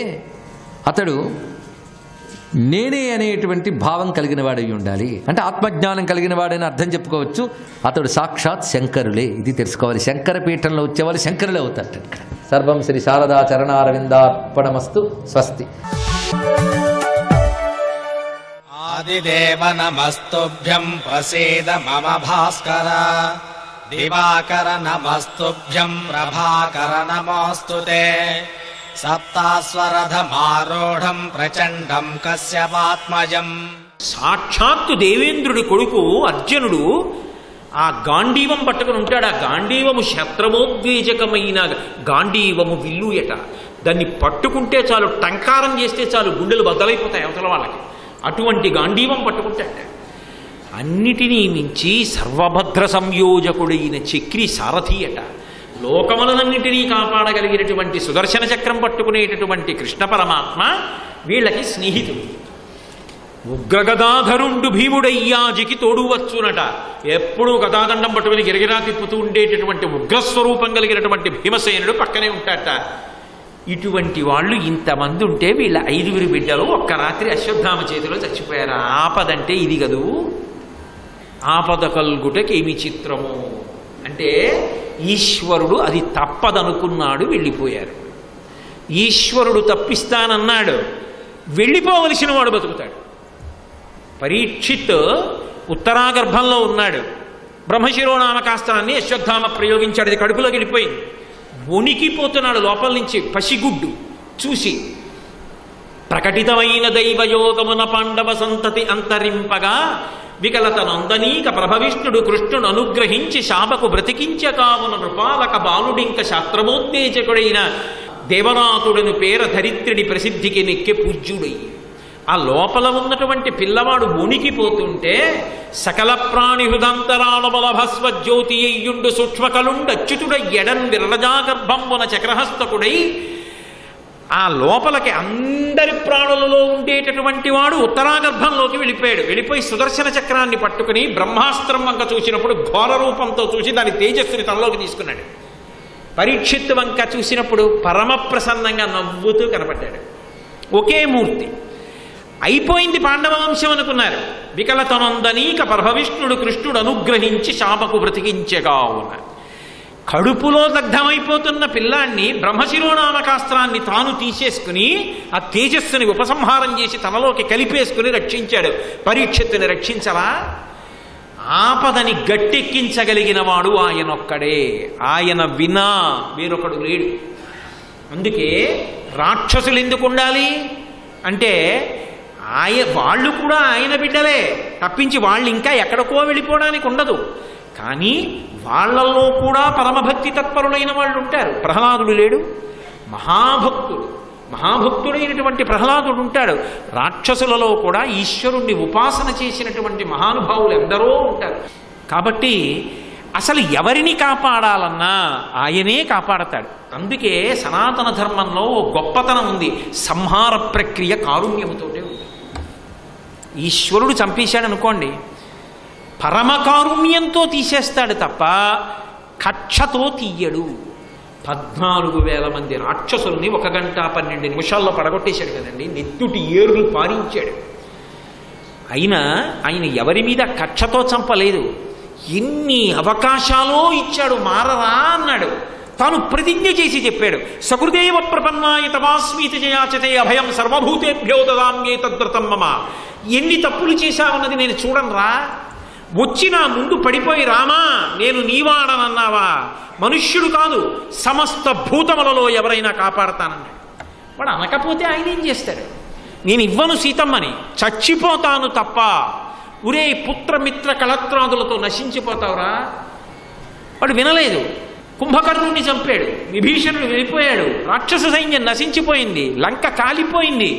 అతడు నేనే అనేటువంటి భావం కలిగిన వాడై ఉండాలి. అంటే ఆత్మజ్ఞానం కలిగిన వాడని అర్థం చెప్పుకోవచ్చు. అతడు సాక్షాత్ శంకరులే. ఇది తెలుసుకోవాలి. శంకర పీఠంలో వచ్చేవాళ్ళు శంకరులే అవుతారు. సర్వం శ్రీ శారదా చరణారవిందార్పణమస్తు. స్వస్తి. ఆదిదేవ నమస్తుభ్యం ప్రసీద మమ భాస్కర. దివాకర నమస్తుభ్యం ప్రభాకర నమోస్తుతే. సప్తాస్వరథమారూఢం ప్రచండం కశ్యపాత్మజం. సాక్షాత్తు దేవేంద్రుడి కొడుకు అర్జునుడు ఆ గాంధీవం పట్టుకుని ఉంటాడు. ఆ గాంధీవము శత్రమోద్వేజకమైన గాంధీవము విల్లుయట. దాన్ని పట్టుకుంటే చాలు, టంకారం చేస్తే చాలు, గుండెలు బద్దలైపోతాయి అవతల వాళ్ళకి. అటువంటి గాంధీవం పట్టుకుంటాడు. అన్నిటినీ మించి సర్వభద్ర సంయోజకుడైన చక్రి సారథి అట. లోకములనన్నిటినీ కాపాడగలిగినటువంటి సుదర్శన చక్రం పట్టుకునేటటువంటి కృష్ణ పరమాత్మ వీళ్ళకి స్నేహితుడు. ఉగ్రగదాధరుండు భీముడయ్యాజికి తోడువచ్చునట. ఎప్పుడూ గదాదండం పట్టుకుని గిరగిరా తిప్పుతూ ఉండేటటువంటి ఉగ్రస్వరూపం కలిగినటువంటి భీమసేనుడు పక్కనే ఉంటాడట. ఇటువంటి వాళ్ళు ఇంతమంది ఉంటే వీళ్ళ 5 బిడ్డలు ఒక్క రాత్రి అశ్వత్థామ చేతిలో చచ్చిపోయారు. ఆపదంటే ఇది కదూ. ఆపద కల్గుటకేమి చిత్రము అంటే ఈశ్వరుడు అది తప్పదనుకున్నాడు, వెళ్ళిపోయారు. ఈశ్వరుడు తప్పిస్తానన్నాడు, వెళ్ళిపోవలసిన వాడు బతుకుతాడు. పరీక్షిత్ ఉత్తరాగర్భంలో ఉన్నాడు. బ్రహ్మశిరోనామకాస్త్రాన్ని అశ్వత్థామ ప్రయోగించాడు. అది కడుపులోకి వెళ్ళిపోయింది. వణికిపోతున్నాడు లోపల నుంచి. పసిగుడ్డు చూసి ప్రకటితమైన దైవయోగమున పాండవ సంతతి అంతరింపగా వికలత నందనీక ప్రభవిష్ణుడు కృష్ణుడు అనుగ్రహించి శాపకు బ్రతికించ కావున నృపాలక బాలుడింక శాస్త్రమోద్దేశకుడైన దేవనాథుడను పేర ధరిత్రిని ప్రసిద్ధికి నెక్కె పూజ్యుడై. ఆ లోపల ఉన్నటువంటి పిల్లవాడు వణికిపోతుంటే సకల ప్రాణి హృదంతరాళముల భస్వ జ్యోతి అయ్యుండు సూక్ష్మకలుండచ్యుతుడ ఎడన్ విరజాగర్భంబున చక్రహస్తకుడై ఆ లోపలికి అందరి ప్రాణులలో ఉండేటటువంటి వాడు ఉత్తరాగర్భంలోకి వెళ్ళిపోయాడు. వెళ్ళిపోయి సుదర్శన చక్రాన్ని పట్టుకుని బ్రహ్మాస్త్రం వంక చూసినప్పుడు ఘోర రూపంతో చూసి దాని తేజస్సుని తనలోకి తీసుకున్నాడు. పరీక్షిత్ వంక చూసినప్పుడు పరమ ప్రసన్నంగా నవ్వుతూ కనపడ్డాడు. ఒకే మూర్తి. అయిపోయింది పాండవ వంశం అనుకున్నారు. వికలతనందనీక పరభవిష్ణుడు కృష్ణుడు అనుగ్రహించి శాపకు బ్రతికించగావున. కడుపులో దగ్ధమైపోతున్న పిల్లాన్ని బ్రహ్మశిరోనామకాస్త్రాన్ని తాను తీసేసుకుని ఆ తేజస్సుని ఉపసంహారం చేసి తనలోకి కలిపేసుకుని రక్షించాడు. పరీక్షిత్తుని రక్షించరా? ఆపదని గట్టెక్కించగలిగిన వాడు ఆయనొక్కడే. ఆయన వినా వేరొకడు లేడు. అందుకే రాక్షసులు ఎందుకు ఉండాలి అంటే వాళ్ళు కూడా ఆయన బిడ్డలే తప్పించి వాళ్ళు ఇంకా ఎక్కడికో వెళ్ళిపోవడానికి ఉండదు. కానీ వాళ్ళల్లో కూడా పరమభక్తి తత్పరులైన వాళ్ళు ఉంటారు. ప్రహ్లాదుడు లేడు, మహాభక్తుడైనటువంటి ప్రహ్లాదుడు ఉంటాడు. రాక్షసులలో కూడా ఈశ్వరుణ్ణి ఉపాసన చేసినటువంటి మహానుభావులు ఎందరో ఉంటారు. కాబట్టి అసలు ఎవరిని కాపాడాలన్నా ఆయనే కాపాడతాడు. అందుకే సనాతన ధర్మంలో గొప్పతనం ఉంది. సంహార ప్రక్రియ కారుణ్యముతోటే ఉంది. ఈశ్వరుడు చంపేశాడు అనుకోండి, పరమకారుణ్యంతో తీసేస్తాడు తప్ప కక్షతో తీయడు. 14,000 మంది రాక్షసుల్ని 1 గంట 12 నిమిషాల్లో పడగొట్టేశాడు కదండి. నెత్తుటి ఏర్లు పారించాడు. అయినా ఆయన ఎవరి మీద కక్షతో చంపలేదు. ఎన్ని అవకాశాలో ఇచ్చాడు. మారరా అన్నాడు. తాను ప్రతిజ్ఞ చేసి చెప్పాడు. సకృదేవ ప్రపన్నాయ తమాస్మీతి జయాచతే అభయం సర్వభూతేభ్యో దదామ్యేతద్వ్రతం మమ. ఎన్ని తప్పులు చేశావన్నది నేను చూడనురా. వచ్చి నా ముందు పడిపోయి రామా నేను నీవాడనన్నావా? మనుష్యుడు కాదు, సమస్త భూతములలో ఎవరైనా కాపాడతానన్నాడు. వాడు అనకపోతే ఆయన ఏం చేస్తాడు? నేను ఇవ్వను సీతమ్మని, చచ్చిపోతాను తప్ప. ఉరే పుత్రమిత్ర కళత్రాదులతో నశించిపోతావురా. వాడు వినలేదు. కుంభకర్ణుని చంపాడు. విభీషణుడు వెళ్ళిపోయాడు. రాక్షస సైన్యం నశించిపోయింది. లంక కాలిపోయింది.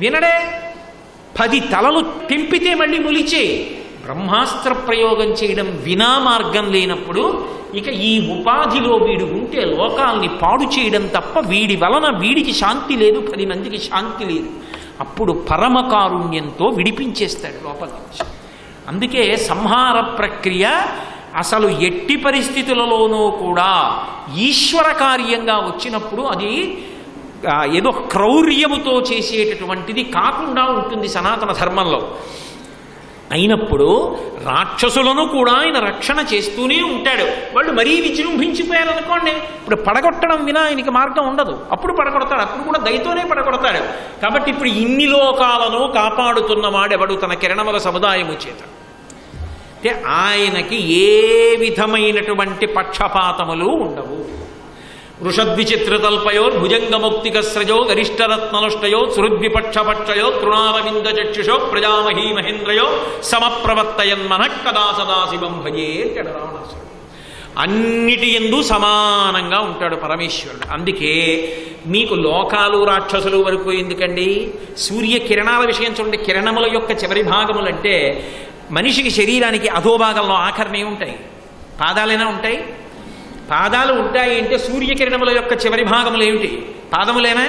వినడే. 10 తలలు తెంపితే మళ్ళీ మొలిచే. బ్రహ్మాస్త్ర ప్రయోగం చేయడం వినా మార్గం లేనప్పుడు ఇక ఈ ఉపాధిలో వీడు ఉంటే లోకాల్ని పాడు చేయడం తప్ప వీడి వలన వీడికి శాంతి లేదు, 10 మందికి శాంతి లేదు. అప్పుడు పరమకారుణ్యంతో విడిపించేస్తాడు లోపల నుంచి. అందుకే సంహార ప్రక్రియ అసలు ఎట్టి పరిస్థితులలోనూ కూడా ఈశ్వర కార్యంగా వచ్చినప్పుడు అది ఏదో క్రౌర్యముతో చేసేటటువంటిది కాకుండా ఉంటుంది సనాతన ధర్మంలో. అయినప్పుడు రాక్షసులను కూడా ఆయన రక్షణ చేస్తూనే ఉంటాడు. వాళ్ళు మరీ విజృంభించిపోయారనుకోండి, ఇప్పుడు పడగొట్టడం వినా ఆయనకి మార్గం ఉండదు. అప్పుడు పడగొడతాడు, అప్పుడు కూడా దయతోనే పడగొడతాడు. కాబట్టి ఇప్పుడు ఇన్ని లోకాలను కాపాడుతున్నవాడెవడు తన కిరణముల సముదాయము చేత. అంటే ఆయనకి ఏ విధమైనటువంటి పక్షపాతములు ఉండవు. వృషద్విచిత్రతల్పయో భుజంగముక్తికస్రజో గరిష్టరత్నలుష్టయో సుహృద్విపక్షపక్షయో తృణారవింద చక్షుషో ప్రజామహీ మహేంద్రయో సమప్రవర్తయన్మన కదా సదాశివం భజే అంటాడు రావణాసురుడు. అన్నిటి యందు సమానంగా ఉంటాడు పరమేశ్వరుడు. అందుకే మీకు లోకాలు రాక్షసులు వరకు ఎందుకండి? సూర్యకిరణాల విషయం చూడండి. కిరణముల యొక్క చివరి భాగములంటే మనిషికి శరీరానికి అధోభాగంలో ఆఖరినే ఉంటాయి, పాదాలైనా ఉంటాయి. పాదాలు ఉంటాయి అంటే సూర్యకిరణముల యొక్క చివరి భాగములు ఏమిటి? పాదములేనా?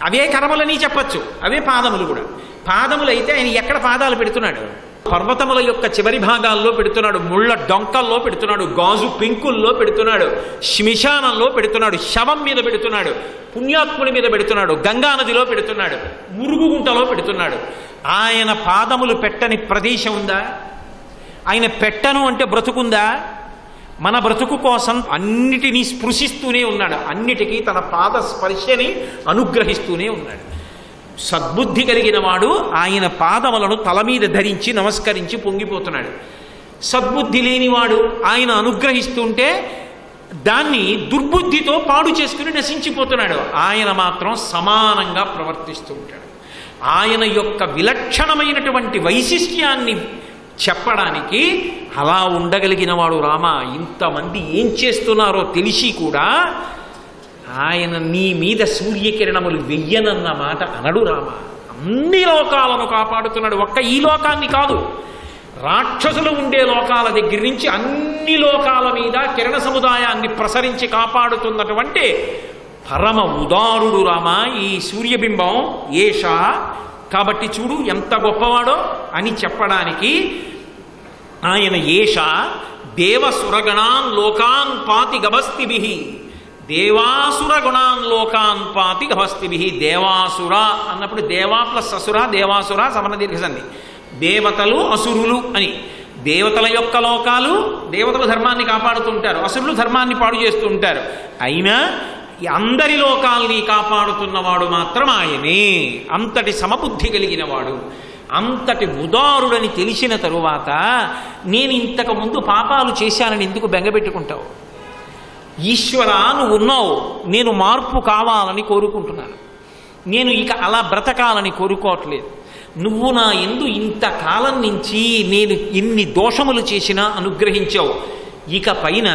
అవే కరములని చెప్పచ్చు, అవే పాదములు కూడా. పాదములు అయితే ఆయన ఎక్కడ పాదాలు పెడుతున్నాడు? పర్వతముల యొక్క చివరి భాగాల్లో పెడుతున్నాడు, ముళ్ళ డొంకల్లో పెడుతున్నాడు, గాజు పెంకుల్లో పెడుతున్నాడు, శ్మశానంలో పెడుతున్నాడు, శవం మీద పెడుతున్నాడు, పుణ్యాత్ముడి మీద పెడుతున్నాడు, గంగానదిలో పెడుతున్నాడు, మురుగుగుంటలో పెడుతున్నాడు. ఆయన పాదములు పెట్టని ప్రదేశం ఉందా? ఆయన పెట్టను అంటే బ్రతుకుందా? మన బ్రతుకు కోసం అన్నిటినీ స్పృశిస్తూనే ఉన్నాడు, అన్నిటికీ తన పాద స్పర్శని అనుగ్రహిస్తూనే ఉన్నాడు. సద్బుద్ధి కలిగిన వాడు ఆయన పాదములను తల మీద ధరించి నమస్కరించి పొంగిపోతున్నాడు. సద్బుద్ధి లేనివాడు ఆయన అనుగ్రహిస్తుంటే దాన్ని దుర్బుద్ధితో పాడు చేసుకుని నశించిపోతున్నాడు. ఆయన మాత్రం సమానంగా ప్రవర్తిస్తూ ఉంటాడు. ఆయన యొక్క విలక్షణమైనటువంటి వైశిష్ట్యాన్ని చెప్పడానికి అలా ఉండగలిగిన వాడు రామ. ఇంతమంది ఏం చేస్తున్నారో తెలిసి కూడా ఆయన నీ మీద సూర్యకిరణములు వెయ్యనన్న మాట అనడు రామ. అన్ని లోకాలను కాపాడుతున్నాడు, ఒక్క ఈ లోకాన్ని కాదు. రాక్షసులు ఉండే లోకాల దగ్గర నుంచి అన్ని లోకాల మీద కిరణ సముదాయాన్ని ప్రసరించి కాపాడుతున్నటువంటి పరమ ఉదారుడు రామ ఈ సూర్యబింబం. ఏష కాబట్టి చూడు ఎంత గొప్పవాడో అని చెప్పడానికి ఆయన ఏష దేవసురగణాన్ లోకాన్ పాతి గభస్తిభిః. దేవాసురగుణాన్ లోకాన్ పాతి గభస్తిభిః. దేవాసుర అన్నప్పుడు దేవా ప్లస్ అసుర, దేవాసుర సమనదీర్ఘసంధి. దేవతలు అసురులు అని. దేవతల యొక్క లోకాలు, దేవతలు ధర్మాన్ని కాపాడుతుంటారు, అసురులు ధర్మాన్ని పాడు చేస్తూ ఉంటారు. అయినా అందరి లోకాల్ని కాపాడుతున్నవాడు మాత్రం ఆయనే. అంతటి సమబుద్ధి కలిగిన వాడు, అంతటి ఉదారుడని తెలిసిన తరువాత నేను ఇంతకు ముందు పాపాలు చేశానని ఎందుకు బెంగపెట్టుకుంటావు? ఈశ్వర నువ్వు ఉన్నావు, నేను మార్పు కావాలని కోరుకుంటున్నాను, నేను ఇక అలా బ్రతకాలని కోరుకోవట్లేదు. నువ్వు నా యందు ఇంతకాలం నుంచి నేను ఎన్ని దోషములు చేసినా అనుగ్రహించావు. ఇక పైన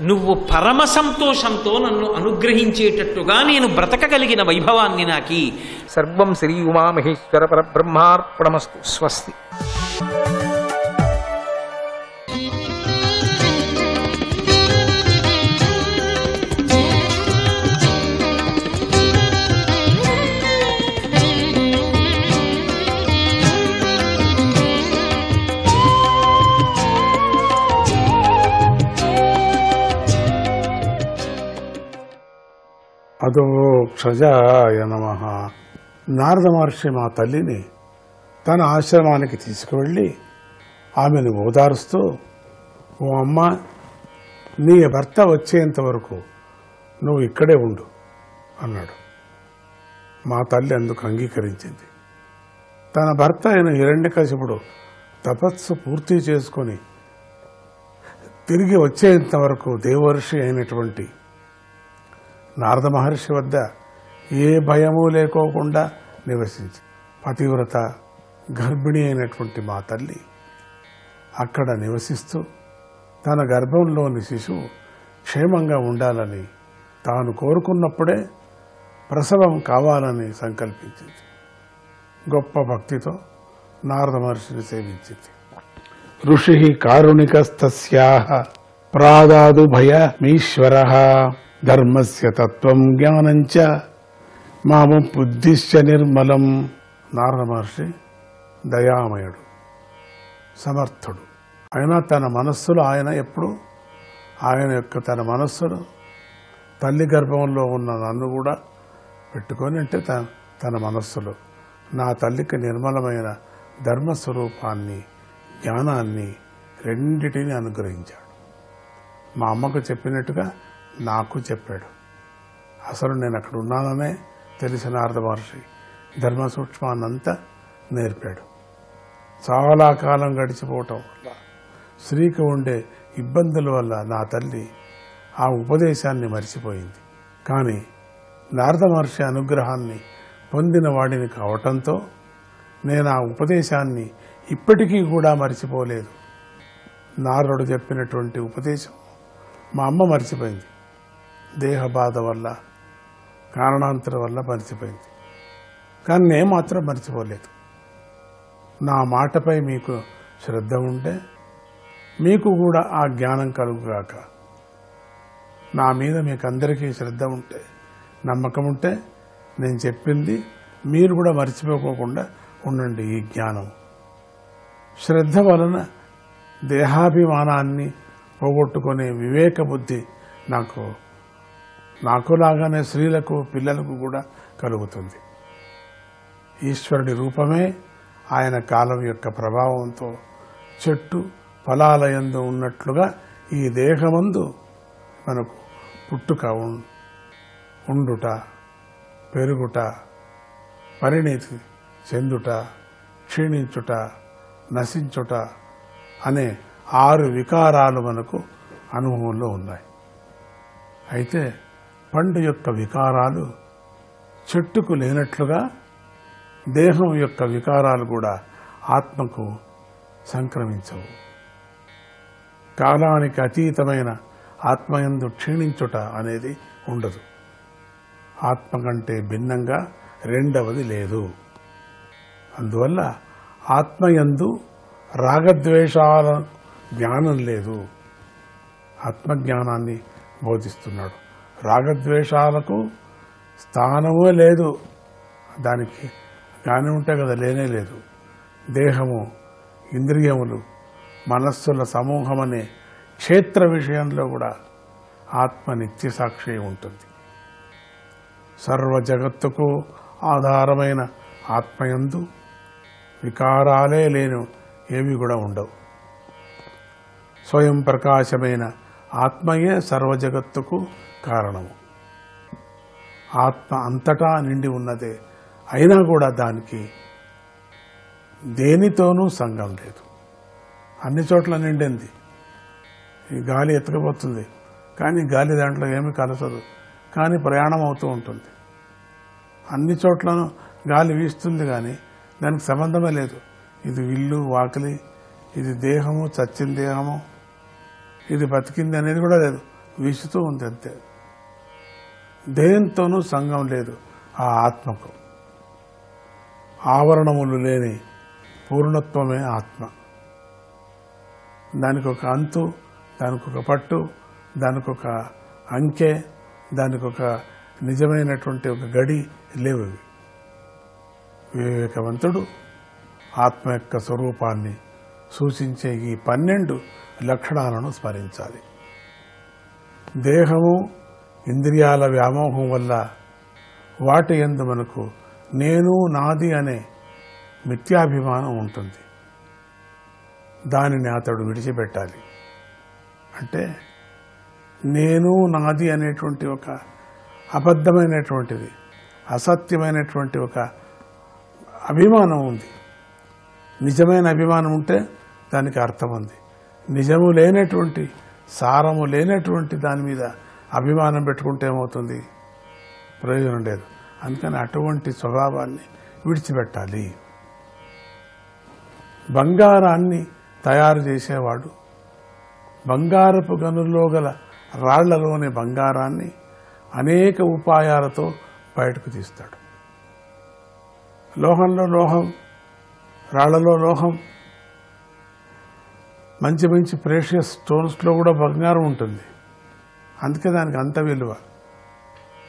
నువ్వు పరమ సంతోషంతో నన్ను అనుగ్రహించేటట్టుగా నేను బ్రతకగలిగిన వైభవాన్ని నాకి. సర్వం శ్రీ ఉమామహేశ్వర పరబ్రహ్మార్పణమస్తు. స్వస్తి. అదోక్షజాయ నమః. నారద మహర్షి మా తల్లిని తన ఆశ్రమానికి తీసుకువెళ్ళి ఆమెను ఓదారుస్తూ, ఓ అమ్మ, నీ భర్త వచ్చేంత వరకు నువ్వు ఇక్కడే ఉండు అన్నాడు. మా తల్లి అందుకు అంగీకరించింది. తన భర్త అయిన హిరణ్యకశిపుడు తపస్సు పూర్తి చేసుకొని తిరిగి వచ్చేంత వరకు దేవర్షి అయినటువంటి నారద మహర్షి వద్ద ఏ భయము లేకోకుండా నివసించి, పతివ్రత గర్భిణి అయినటువంటి మా తల్లి అక్కడ నివసిస్తూ తన గర్భంలోని శిశువు క్షేమంగా ఉండాలని తాను కోరుకున్నప్పుడే ప్రసవం కావాలని సంకల్పించింది. గొప్ప భక్తితో నారద మహర్షిని సేవించింది. ఋషి కారుణికస్తస్యాః ప్రాదాదు భయమీశ్వరః ధర్మస్య తత్వం జ్ఞానంచ మాము బుద్ధిశ్చ నిర్మలం. నారద మహర్షి దయామయుడు, సమర్థుడు. అయినా తన మనస్సులో ఆయన ఎప్పుడు తన మనస్సులో తల్లి గర్భంలో ఉన్న నన్ను కూడా పెట్టుకొని అంటే తన మనస్సులో నా తల్లికి నిర్మలమైన ధర్మస్వరూపాన్ని, జ్ఞానాన్ని రెండిటిని అనుగ్రహించాడు. మా అమ్మకు చెప్పినట్టుగా నాకు చెప్పాడు. అసలు నేను అక్కడ ఉన్నాననే తెలిసిన నారద మహర్షి ధర్మ సూక్ష్మాన్నంతా నేర్పాడు. చాలా కాలం గడిచిపోవటం వల్ల, స్త్రీకి ఉండే ఇబ్బందుల వల్ల నా తల్లి ఆ ఉపదేశాన్ని మర్చిపోయింది. కానీ నారద మహర్షి అనుగ్రహాన్ని పొందిన వాడిని కావటంతో నేను ఆ ఉపదేశాన్ని ఇప్పటికీ కూడా మర్చిపోలేదు. నారదుడు చెప్పినటువంటి ఉపదేశం మా అమ్మ మర్చిపోయింది. దేహ బాధ వల్ల, కారణాంతరం వల్ల మర్చిపోయింది. కానీ నేను మాత్రం మర్చిపోలేదు. నా మాటపై మీకు శ్రద్ధ ఉంటే మీకు కూడా ఆ జ్ఞానం కలుగుగాక. నా మీద మీకు అందరికీ శ్రద్ధ ఉంటే, నమ్మకం ఉంటే నేను చెప్పింది మీరు కూడా మర్చిపోకుండా ఉండండి. ఈ జ్ఞానం శ్రద్ధ వలన దేహాభిమానాన్ని పోగొట్టుకునే వివేక బుద్ధి నాకులాగానే స్త్రీలకు, పిల్లలకు కూడా కలుగుతుంది. ఈశ్వరుడి రూపమే ఆయన కాలం యొక్క ప్రభావంతో చెట్టు ఫలాలయందు ఉన్నట్లుగా ఈ దేహమందు మనకు పుట్టుక, ఉండుట, పెరుగుట, పరిణితి చెందుట, క్షీణించుట, నశించుట అనే 6 వికారాలు మనకు అనుభవంలో ఉన్నాయి. అయితే పండు యొక్క వికారాలు చెట్టుకు లేనట్లుగా దేహం యొక్క వికారాలు కూడా ఆత్మకు సంక్రమించవు. కాలానికి అతీతమైన ఆత్మయందు క్షీణించుట అనేది ఉండదు. ఆత్మ కంటే భిన్నంగా రెండవది లేదు. అందువల్ల ఆత్మయందు రాగద్వేషాల జ్ఞానం లేదు. ఆత్మజ్ఞానాన్ని బోధిస్తున్నాడు. రాగద్వేషాలకు స్థానమే లేదు. దానికి జ్ఞానం ఉంటే కదా, లేనే లేదు. దేహము, ఇంద్రియములు, మనస్సుల సమూహం అనే క్షేత్ర విషయంలో కూడా ఆత్మ నిత్య సాక్షి ఉంటుంది. సర్వ జగత్తుకు ఆధారమైన ఆత్మయందు వికారాలే లేను, ఏవి కూడా ఉండవు. స్వయం ప్రకాశమైన ఆత్మయే సర్వ జగత్తుకు కారణము. ఆత్మ అంతటా నిండి ఉన్నదే, అయినా కూడా దానికి దేనితోనూ సంగం లేదు. అన్ని చోట్ల నిండింది. ఈ గాలి ఎత్తుకుపోతుంది, కానీ గాలి దాంట్లో ఏమీ కలసదు, కానీ ప్రయాణం అవుతూ ఉంటుంది. అన్ని చోట్లను గాలి వీస్తుంది, కానీ దానికి సంబంధమే లేదు. ఇది ఇల్లు, వాకిలి, ఇది దేహము, చచ్చిన దేహము, ఇది బతికింది అనేది కూడా లేదు, వీసుతూ ఉంది అంతే. దేంతోనూ సంగం లేదు ఆ ఆత్మకు. ఆవరణములు లేని పూర్ణత్వమే ఆత్మ. దానికి ఒక అంతు, దానికి ఒక పట్టు, దానికి ఒక అంకె, దానికి ఒక నిజమైనటువంటి ఒక గడి లేవు. వివేకవంతుడు ఆత్మ యొక్క స్వరూపాన్ని సూచించే ఈ 12 లక్షణాలను స్మరించాలి. దేహము, ఇంద్రియాల వ్యామోహం వల్ల వాటి యందు మనకు నేను, నాది అనే మిథ్యాభిమానం ఉంటుంది. దానిని అతడు విడిచిపెట్టాలి. అంటే నేను, నాది అనేటువంటి ఒక అబద్ధమైనటువంటిది, అసత్యమైనటువంటి ఒక అభిమానం ఉంది. నిజమైన అభిమానం ఉంటే దానికి అర్థం ఉంది. నిజము లేనటువంటి, సారము లేనటువంటి దాని మీద అభిమానం పెట్టుకుంటే ఏమవుతుంది? ప్రయోజనం లేదు. అందుకని అటువంటి స్వభావాన్ని విడిచిపెట్టాలి. బంగారాన్ని తయారు చేసేవాడు బంగారపు గనుల్లో గల రాళ్లలోని బంగారాన్ని అనేక ఉపాయాలతో బయటకు తీస్తాడు. లోహంలో లోహం, రాళ్లలో లోహం, మంచి మంచి ప్రేషియస్ స్టోన్స్లో కూడా బంగారం ఉంటుంది. అందుకే దానికి అంత విలువ.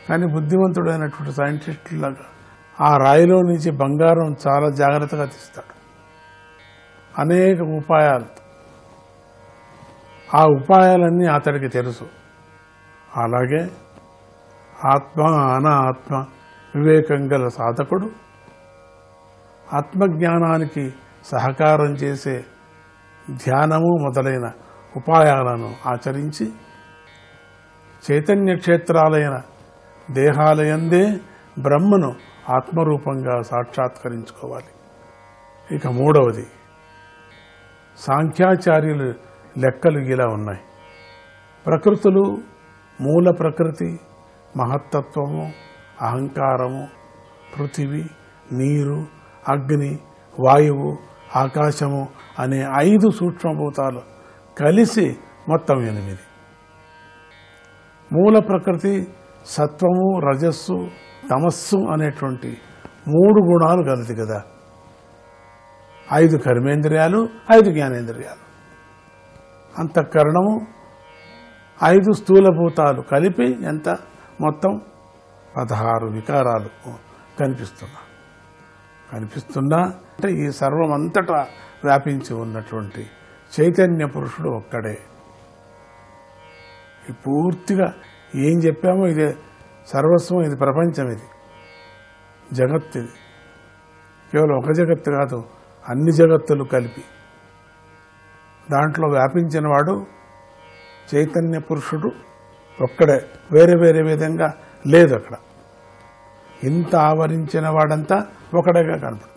కానీ బుద్ధిమంతుడైనటువంటి సైంటిస్టులాగా ఆ రాయిలో నుంచి బంగారం చాలా జాగ్రత్తగా తీస్తాడు, అనేక ఉపాయాలతో. ఆ ఉపాయాలన్నీ అతడికి తెలుసు. అలాగే ఆత్మ, అనాత్మ వివేకం గల సాధకుడు ఆత్మజ్ఞానానికి సహకారం చేసే ధ్యానము మొదలైన ఉపాయాలను ఆచరించి చైతన్య క్షేత్రాలైన దేహాలయందే బ్రహ్మను ఆత్మరూపంగా సాక్షాత్కరించుకోవాలి. ఇక మూడవది, సాంఖ్యాచార్యులు లెక్కలు ఇలా ఉన్నాయి. ప్రకృతులు, మూల ప్రకృతి, మహత్తత్వము, అహంకారము, పృథివీ, నీరు, అగ్ని, వాయువు, ఆకాశము అనే 5 సూక్ష్మభూతాలు కలిసి మొత్తం 8. మూల ప్రకృతి సత్వము, రజస్సు, తమస్సు అనేటువంటి 3 గుణాలు కలది కదా. 5 కర్మేంద్రియాలు, 5 జ్ఞానేంద్రియాలు, అంతఃకరణము, 5 స్థూలభూతాలు కలిపి ఎంత మొత్తం 16 వికారాలు కనిపిస్తున్నా అంటే ఈ సర్వమంతటా వ్యాపించి ఉన్నటువంటి చైతన్య పురుషుడు ఒక్కడే. ఈ పూర్తిగా ఏం చెప్పామో ఇదే సర్వస్వం, ఇది ప్రపంచం, ఇది జగత్, ఇది కేవలం ఒక జగత్తు కాదు, అన్ని జగత్తులు కలిపి దాంట్లో వ్యాపించిన వాడు చైతన్య పురుషుడు ఒక్కడే, వేరే వేరే విధంగా లేదు. అక్కడ ఇంత ఆవరించిన వాడంతా ఒకడేగా కనపడుతుంది.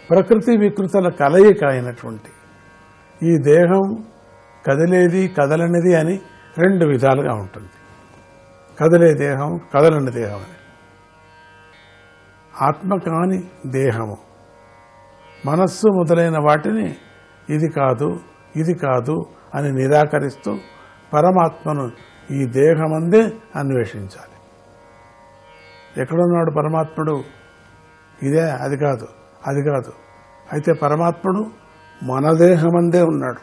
ప్రకృతి వికృతుల కలయిక అయినటువంటి ఈ దేహం కదిలేది కదలనిది అని 2 విధాలుగా ఉంటుంది. కదిలే దేహం, కదలని దేహం అని. ఆత్మ కాని దేహము, మనస్సు మొదలైన వాటిని ఇది కాదు ఇది కాదు అని నిరాకరిస్తూ పరమాత్మను ఈ దేహమందే అన్వేషించాలి. ఎక్కడున్నాడు పరమాత్ముడు? ఇదే, అది కాదు, అది కాదు. అయితే పరమాత్ముడు మన దేహమందే ఉన్నాడు.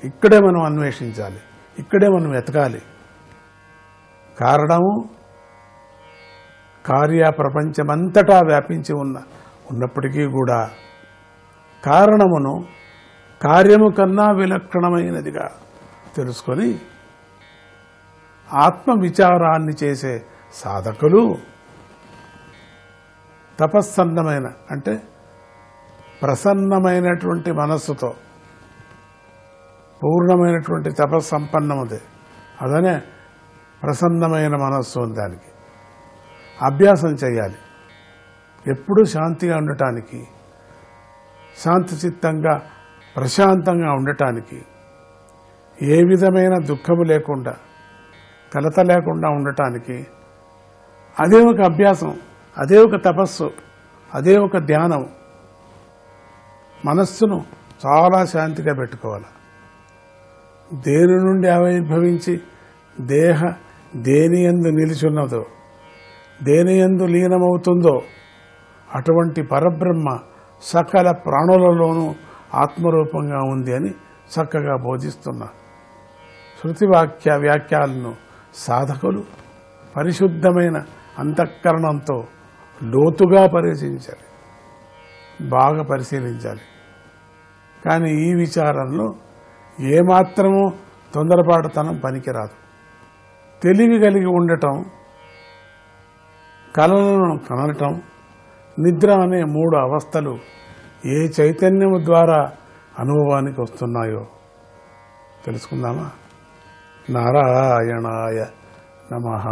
ఇక్కడే మనం అన్వేషించాలి, ఇక్కడే మనం వెతకాలి. కారణము కార్య ప్రపంచమంతటా వ్యాపించి ఉన్నప్పటికీ కూడా కారణమును కార్యము కన్నా విలక్షణమైనదిగా తెలుసుకొని ఆత్మ విచారాన్ని చేసే సాధకులు తపస్సన్నమైన అంటే ప్రసన్నమైనటువంటి మనస్సుతో పూర్ణమైనటువంటి తపస్సంపన్నముదే, అదనే ప్రసన్నమైన మనస్సు ఉంది. దానికి అభ్యాసం చేయాలి. ఎప్పుడూ శాంతిగా ఉండటానికి, శాంతి చిత్తంగా ప్రశాంతంగా ఉండటానికి, ఏ విధమైన దుఃఖము లేకుండా కలత లేకుండా ఉండటానికి అదే ఒక అభ్యాసం, అదే ఒక తపస్సు, అదే ఒక ధ్యానం. మనస్సును చాలా శాంతిగా పెట్టుకోవాలి. దేని నుండి ఆవిర్భవించి దేని యందు నిలిచున్నదో, దేని యందు లీనమవుతుందో అటువంటి పరబ్రహ్మ సకల ప్రాణులలోనూ ఆత్మరూపంగా ఉంది అని చక్కగా బోధిస్తున్న శృతి వ్యాఖ్యలను సాధకులు పరిశుద్ధమైన అంతఃకరణంతో లోతుగా పరిశీలించాలి, బాగా పరిశీలించాలి. కానీ ఈ విచారంలో ఏమాత్రమూ తొందరపాటుతనం పనికిరాదు. తెలివి కలిగి ఉండటం, కలలను కనటం, నిద్ర అనే 3 అవస్థలు ఏ చైతన్యము ద్వారా అనుభవానికి వస్తున్నాయో తెలుసుకుందామా? నారాయణాయ నమః.